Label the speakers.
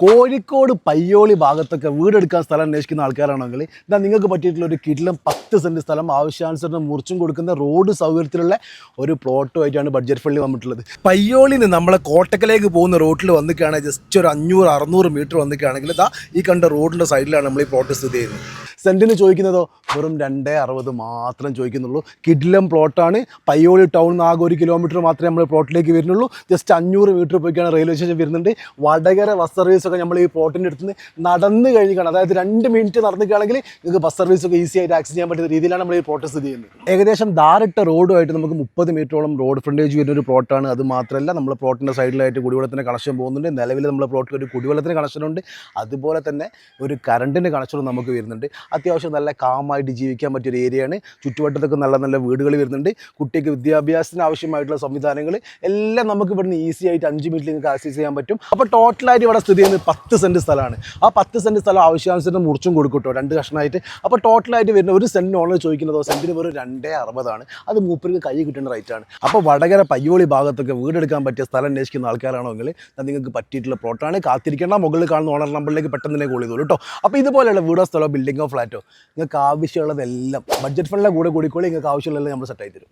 Speaker 1: കോഴിക്കോട് പയ്യോളി ഭാഗത്തൊക്കെ വീടെടുക്കാൻ സ്ഥലം അന്വേഷിക്കുന്ന ആൾക്കാരാണെങ്കിൽ ഇതാ നിങ്ങൾക്ക് പറ്റിയിട്ടുള്ള ഒരു കിടിലം 10 സെൻറ്റ് സ്ഥലം ആവശ്യാനുസരണം മുറിച്ചും കൊടുക്കുന്ന റോഡ് സൗകര്യത്തിലുള്ള ഒരു പ്ലോട്ടുമായിട്ടാണ് ബഡ്ജറ്റ് ഫ്രണ്ട്ലി വന്നിട്ടുള്ളത്. പയ്യോളിൽ നിന്ന് നമ്മളെ കോട്ടക്കലേക്ക് പോകുന്ന റോഡിൽ വന്നിക്കുകയാണെങ്കിൽ ജസ്റ്റ് ഒരു 500-600 മീറ്റർ വന്നിക്കുകയാണെങ്കിൽ ഇതാ ഈ കണ്ട റോഡിൻ്റെ സൈഡിലാണ് നമ്മൾ ഈ പ്ലോട്ട് സ്ഥിതി ചെയ്യുന്നത്. സെൻറ്റിന് ചോദിക്കുന്നതോ വെറും 2.60 മാത്രം ചോദിക്കുന്നുള്ളൂ. കിടിലം പ്ലോട്ടാണ്. പയ്യോളി ടൗണിൽ നിന്ന് ആകെ 1 കിലോമീറ്റർ മാത്രമേ നമ്മൾ പ്ലോട്ടിലേക്ക് വരുന്നുള്ളൂ. ജസ്റ്റ് 500 മീറ്റർ പോയിക്കാണ് റെയിൽവേ സ്റ്റേഷൻ വരുന്നുണ്ട്. വടകര ബസ് സർവീസൊക്കെ നമ്മൾ ഈ പ്ലോട്ടിൻ്റെ അടുത്ത് നിന്ന് നടന്ന് കഴിഞ്ഞാണ്, അതായത് 2 മിനിറ്റ് നടന്നിക്കുകയാണെങ്കിൽ നിങ്ങൾക്ക് ബസ് സർവീസൊക്കെ ഈസി ആയിട്ട് ആക്സസ് ചെയ്യാൻ പറ്റുന്ന രീതിയിലാണ് നമ്മൾ ഈ പ്ലോട്ട് സ്ഥിതി ചെയ്യുന്നത്. ഏകദേശം ധാരിട്ട റോഡുമായിട്ട് നമുക്ക് 30 മീറ്ററോളം റോഡ് ഫ്രണ്ടേജ് വരുന്ന ഒരു പ്ലോട്ടാണ്. അത് മാത്രമല്ല നമ്മൾ പ്ലോട്ടിൻ്റെ സൈഡിലായിട്ട് കുടിവെള്ളത്തിന് കണക്ഷൻ പോകുന്നുണ്ട്. നിലവിൽ നമ്മുടെ പ്ലോട്ടിൽ ഒരു കുടിവെള്ളത്തിന് കണക്ഷനുണ്ട്, അതുപോലെ തന്നെ ഒരു കറണ്ടിൻ്റെ കണക്ഷനും നമുക്ക് വരുന്നുണ്ട്. അത്യാവശ്യം നല്ല കാമായിട്ട് ജീവിക്കാൻ പറ്റിയൊരു ഏരിയയാണ്. ചുറ്റുവട്ടത്തൊക്കെ നല്ല നല്ല വീടുകൾ വരുന്നുണ്ട്. കുട്ടിക്ക് വിദ്യാഭ്യാസത്തിന് ആവശ്യമായിട്ടുള്ള സംവിധാനങ്ങൾ എല്ലാം നമുക്ക് ഇവിടുന്ന് ഈസി ആയിട്ട് 5 മിനിറ്റിൽ നിങ്ങൾക്ക് ആക്സസ് ചെയ്യാൻ പറ്റും. അപ്പോൾ ടോട്ടലായിട്ട് ഇവിടെ സ്ഥിതി ചെയ്യുന്നത് 10 സെൻറ്റ് സ്ഥലമാണ്. ആ 10 സെൻറ്റ് സ്ഥലം ആവശ്യാനുസരണം മുറിച്ചും കൊടുക്കും കേട്ടോ, 2 കഷ്ണമായിട്ട്. അപ്പോൾ ടോട്ടലായിട്ട് വരുന്ന ഒരു സെൻറ്റിന് ഓണർ ചോദിക്കുന്നതോ സെൻറ്റിന് വെറും 2.60 അത് മൂപ്പർക്ക് കൈ കിട്ടുന്ന റേറ്റാണ്. അപ്പോൾ വടകര പയ്യോളി ഭാഗത്തൊക്കെ വീടെടുക്കാൻ പറ്റിയ സ്ഥലം അന്വേഷിക്കുന്ന ആൾക്കാരാണെങ്കിൽ നിങ്ങൾക്ക് പറ്റിയിട്ടുള്ള പ്ലോട്ടാണ്. കാത്തിരിക്കേണ്ട, മുകളിൽ കാണുന്ന ഓണർ നമ്പറിലേക്ക് പെട്ടെന്ന് തന്നെ കോൾ ചെയ്തോളൂ കേട്ടോ. അപ്പോൾ ഇതുപോലെയുള്ള വീടോ സ്ഥലമോ ബിൽഡിങ്ങോ ഫ്ലാറ്റോ നിങ്ങൾക്ക് ആവശ്യമുള്ളതെല്ലാം ബഡ്ജറ്റ് ഫണ്ടിലെ കൂടെ കൂടിക്കോളി. നിങ്ങൾക്ക് ആവശ്യമുള്ളതെല്ലാം നമ്മൾ സെറ്റായി തരും.